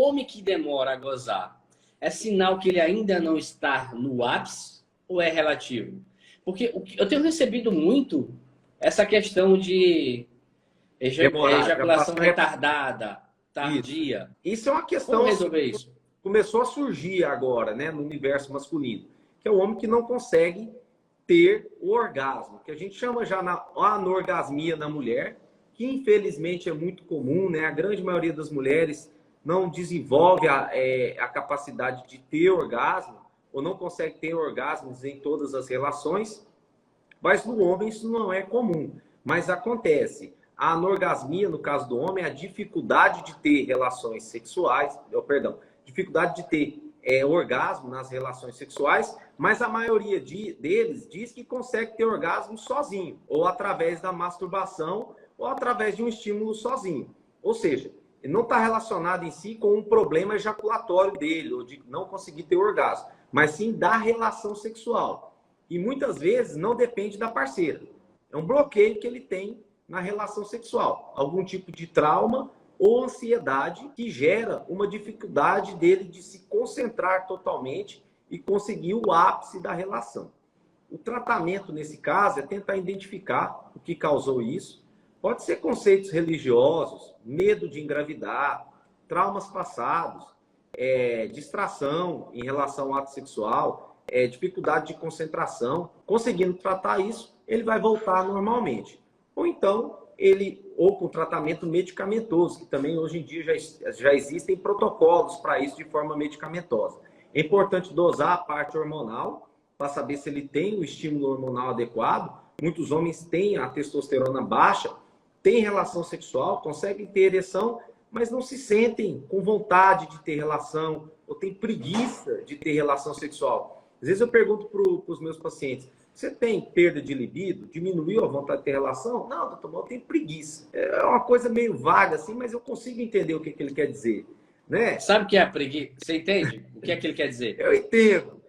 homem que demora a gozar é sinal que ele ainda não está no ápice ou é relativo? Porque eu tenho recebido muito essa questão de ejaculação retardada, tardia. Isso é uma questão. Como resolver isso? Começou a surgir agora, né, no universo masculino, que é o homem que não consegue ter o orgasmo, que a gente chama já na anorgasmia na mulher, que infelizmente é muito comum, né? A grande maioria das mulheres não desenvolve a capacidade de ter orgasmo, ou não consegue ter orgasmos em todas as relações, mas no homem isso não é comum. Mas acontece. A anorgasmia, no caso do homem, é a dificuldade de ter relações sexuais, dificuldade de ter orgasmo nas relações sexuais, mas a maioria deles diz que consegue ter orgasmo sozinho, ou através da masturbação, ou através de um estímulo sozinho. Ou seja, ele não está relacionado em si com um problema ejaculatório dele, ou de não conseguir ter orgasmo, mas sim da relação sexual. E muitas vezes não depende da parceira. É um bloqueio que ele tem na relação sexual. Algum tipo de trauma ou ansiedade que gera uma dificuldade dele de se concentrar totalmente e conseguir o ápice da relação. O tratamento, nesse caso, é tentar identificar o que causou isso. Pode ser conceitos religiosos, medo de engravidar, traumas passados, distração em relação ao ato sexual, dificuldade de concentração. Conseguindo tratar isso, ele vai voltar normalmente. Ou então, ou com tratamento medicamentoso, que também hoje em dia já existem protocolos para isso de forma medicamentosa. É importante dosar a parte hormonal para saber se ele tem o estímulo hormonal adequado. Muitos homens têm a testosterona baixa, têm relação sexual, conseguem ter ereção, mas não se sentem com vontade de ter relação, ou têm preguiça de ter relação sexual. Às vezes eu pergunto para os meus pacientes: você tem perda de libido? Diminuiu a vontade de ter relação? Não, doutor, eu tenho preguiça. É uma coisa meio vaga assim, mas eu consigo entender o que ele quer dizer, né? Sabe o que é a preguiça? Você entende o que é que ele quer dizer? Eu entendo,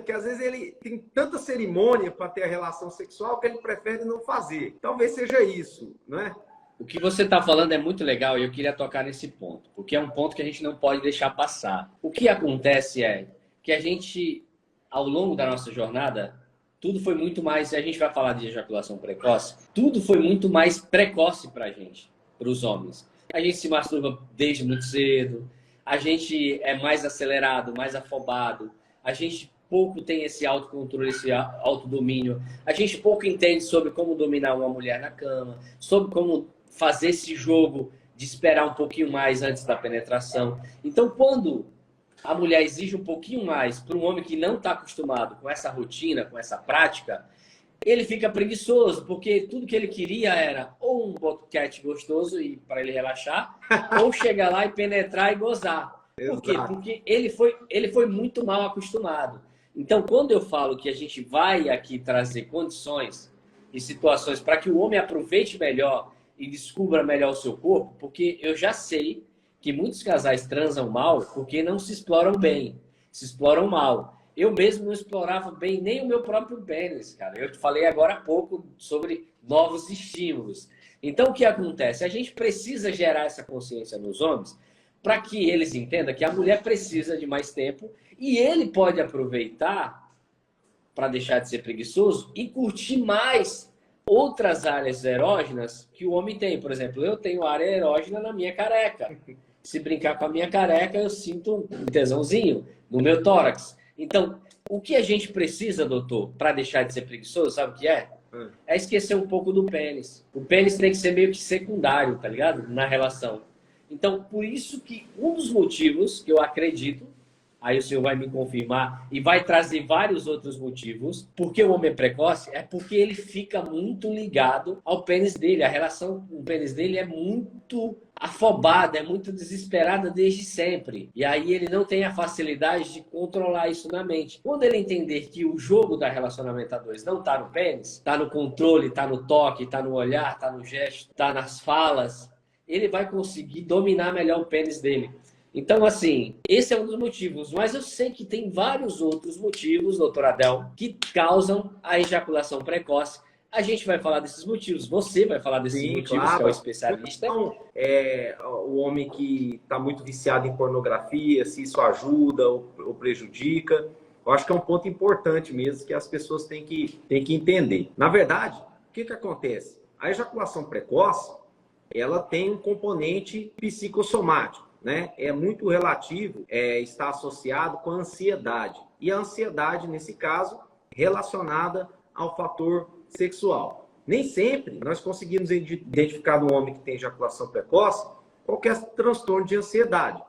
que às vezes ele tem tanta cerimônia para ter a relação sexual que ele prefere não fazer. Talvez seja isso, não é? O que você está falando é muito legal e eu queria tocar nesse ponto, porque é um ponto que a gente não pode deixar passar. O que acontece é que a gente, ao longo da nossa jornada, tudo foi muito mais, a gente vai falar de ejaculação precoce, tudo foi muito mais precoce para a gente, para os homens. A gente se masturba desde muito cedo, a gente é mais acelerado, mais afobado, a gente pouco tem esse autocontrole, esse autodomínio, a gente pouco entende sobre como dominar uma mulher na cama, sobre como fazer esse jogo de esperar um pouquinho mais antes da penetração. Então, quando a mulher exige um pouquinho mais para um homem que não está acostumado com essa rotina, com essa prática, ele fica preguiçoso, porque tudo que ele queria era ou um boquete gostoso e para ele relaxar, ou chegar lá e penetrar e gozar. Por quê? Porque ele foi muito mal acostumado. Então, quando eu falo que a gente vai aqui trazer condições e situações para que o homem aproveite melhor e descubra melhor o seu corpo, porque eu já sei que muitos casais transam mal porque não se exploram bem, se exploram mal. Eu mesmo não explorava bem nem o meu próprio pênis, cara. Eu te falei agora há pouco sobre novos estímulos. Então, o que acontece? A gente precisa gerar essa consciência nos homens para que eles entendam que a mulher precisa de mais tempo e ele pode aproveitar para deixar de ser preguiçoso e curtir mais outras áreas erógenas que o homem tem. Por exemplo, eu tenho área erógena na minha careca. Se brincar com a minha careca, eu sinto um tesãozinho no meu tórax. Então, o que a gente precisa, doutor, para deixar de ser preguiçoso, sabe o que é? É esquecer um pouco do pênis. O pênis tem que ser meio que secundário, tá ligado? Na relação. Então, por isso que um dos motivos que eu acredito, aí o senhor vai me confirmar e vai trazer vários outros motivos, porque o homem é precoce, é porque ele fica muito ligado ao pênis dele. A relação com o pênis dele é muito afobada, é muito desesperada desde sempre. E aí ele não tem a facilidade de controlar isso na mente. Quando ele entender que o jogo da relacionamento a dois não está no pênis, está no controle, está no toque, está no olhar, está no gesto, está nas falas, ele vai conseguir dominar melhor o pênis dele. Então, assim, esse é um dos motivos. Mas eu sei que tem vários outros motivos, doutor Adel, que causam a ejaculação precoce. A gente vai falar desses motivos, você vai falar desses Sim, motivos, claro. que é o especialista. Então, o homem que está muito viciado em pornografia, se isso ajuda ou prejudica. Eu acho que é um ponto importante mesmo que as pessoas têm que entender. Na verdade, o que acontece? A ejaculação precoce, ela tem um componente psicossomático, né? É muito relativo, está associado com a ansiedade. E a ansiedade, nesse caso, relacionada ao fator sexual. Nem sempre nós conseguimos identificar no homem que tem ejaculação precoce qualquer transtorno de ansiedade.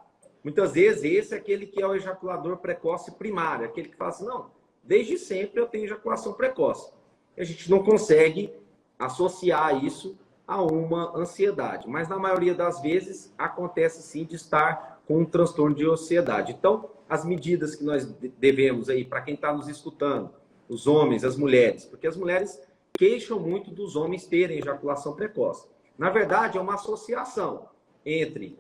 Muitas vezes esse é aquele que é o ejaculador precoce primário, aquele que fala assim, não, desde sempre eu tenho ejaculação precoce. A gente não consegue associar isso a uma ansiedade, mas na maioria das vezes acontece sim de estar com um transtorno de ansiedade. Então, as medidas que nós devemos aí, para quem está nos escutando, os homens, as mulheres, porque as mulheres queixam muito dos homens terem ejaculação precoce. Na verdade, é uma associação entre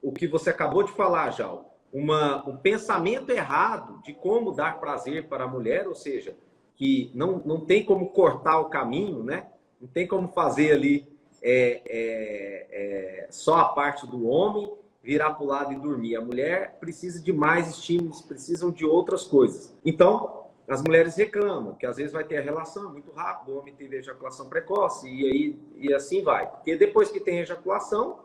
o que você acabou de falar, já, um pensamento errado de como dar prazer para a mulher, ou seja, que não tem como cortar o caminho, né? Não tem como fazer ali só a parte do homem, virar para o lado e dormir. A mulher precisa de mais estímulos, precisam de outras coisas. Então, as mulheres reclamam, que às vezes vai ter a relação muito rápido, o homem teve ejaculação precoce, e assim vai. Porque depois que tem ejaculação,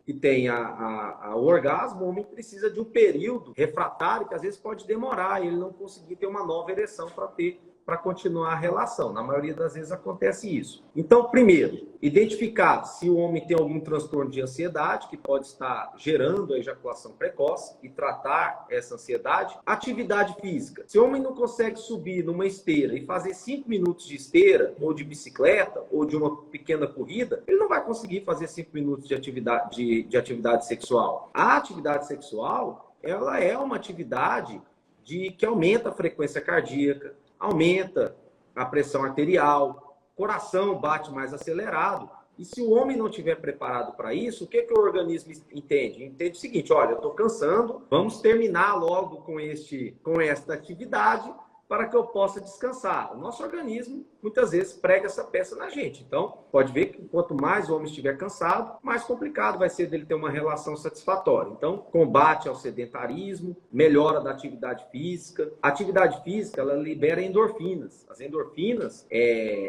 que tem o orgasmo, o homem precisa de um período refratário que às vezes pode demorar, e ele não conseguir ter uma nova ereção para continuar a relação. Na maioria das vezes acontece isso. Então, primeiro, identificar se o homem tem algum transtorno de ansiedade que pode estar gerando a ejaculação precoce e tratar essa ansiedade. Atividade física. Se o homem não consegue subir numa esteira e fazer 5 minutos de esteira, ou de bicicleta, ou de uma pequena corrida, ele não vai conseguir fazer 5 minutos de atividade sexual. A atividade sexual, ela é uma atividade que aumenta a frequência cardíaca, aumenta a pressão arterial, coração bate mais acelerado. E se o homem não estiver preparado para isso, o que o organismo entende? Entende o seguinte, olha, eu estou cansando, vamos terminar logo com esta atividade para que eu possa descansar. O nosso organismo, muitas vezes, prega essa peça na gente. Então, pode ver que quanto mais o homem estiver cansado, mais complicado vai ser dele ter uma relação satisfatória. Então, combate ao sedentarismo, melhora da atividade física. A atividade física, ela libera endorfinas. As endorfinas,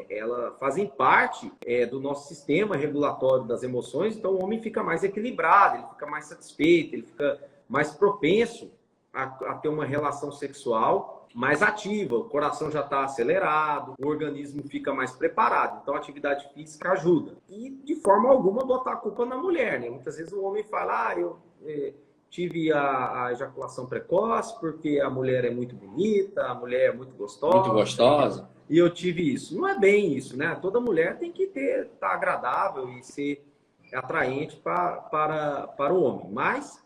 elas fazem parte do nosso sistema regulatório das emoções, então o homem fica mais equilibrado, ele fica mais satisfeito, ele fica mais propenso a ter uma relação sexual mais ativa, o coração já está acelerado, o organismo fica mais preparado. Então, a atividade física ajuda. E, de forma alguma, botar a culpa na mulher, né? Muitas vezes o homem fala, eu tive a ejaculação precoce porque a mulher é muito bonita, a mulher é muito gostosa. Muito gostosa. E eu tive isso. Não é bem isso, né? Toda mulher tem que estar agradável e ser atraente para o homem. Mas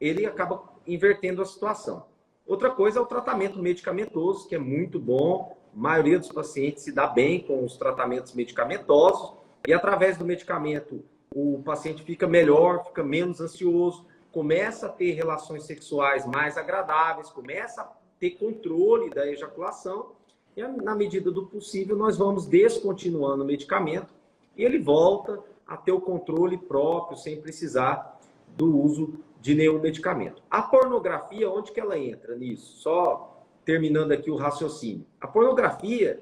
ele acaba invertendo a situação. Outra coisa é o tratamento medicamentoso, que é muito bom. A maioria dos pacientes se dá bem com os tratamentos medicamentosos. E através do medicamento, o paciente fica melhor, fica menos ansioso, começa a ter relações sexuais mais agradáveis, começa a ter controle da ejaculação. E na medida do possível, nós vamos descontinuando o medicamento e ele volta a ter o controle próprio, sem precisar do uso de nenhum medicamento. A pornografia, onde que ela entra nisso? Só terminando aqui o raciocínio. A pornografia,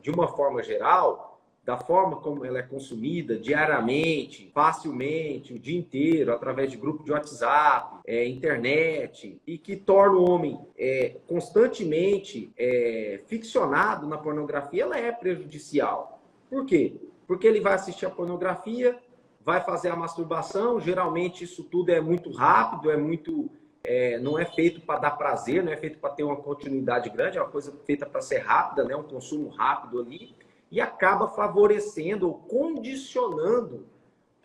de uma forma geral, da forma como ela é consumida diariamente, facilmente, o dia inteiro, através de grupo de WhatsApp, internet, e que torna o homem constantemente ficcionado na pornografia, ela é prejudicial. Por quê? Porque ele vai assistir a pornografia, vai fazer a masturbação, geralmente isso tudo é muito rápido, não é feito para dar prazer, não é feito para ter uma continuidade grande, é uma coisa feita para ser rápida, né? Um consumo rápido ali, e acaba favorecendo ou condicionando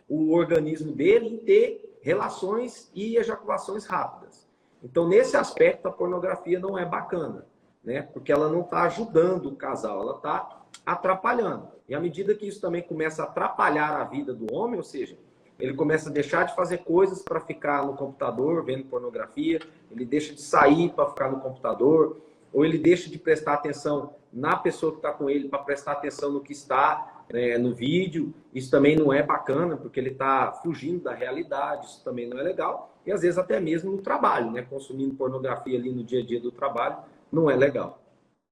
o organismo dele em ter relações e ejaculações rápidas. Então, nesse aspecto, a pornografia não é bacana, né? Porque ela não está ajudando o casal, ela está atrapalhando. E à medida que isso também começa a atrapalhar a vida do homem, ou seja, ele começa a deixar de fazer coisas para ficar no computador vendo pornografia, ele deixa de sair para ficar no computador, ou ele deixa de prestar atenção na pessoa que está com ele, para prestar atenção no que está no vídeo. Isso também não é bacana, porque ele está fugindo da realidade, isso também não é legal. E às vezes até mesmo no trabalho, né? Consumindo pornografia ali no dia a dia do trabalho, não é legal.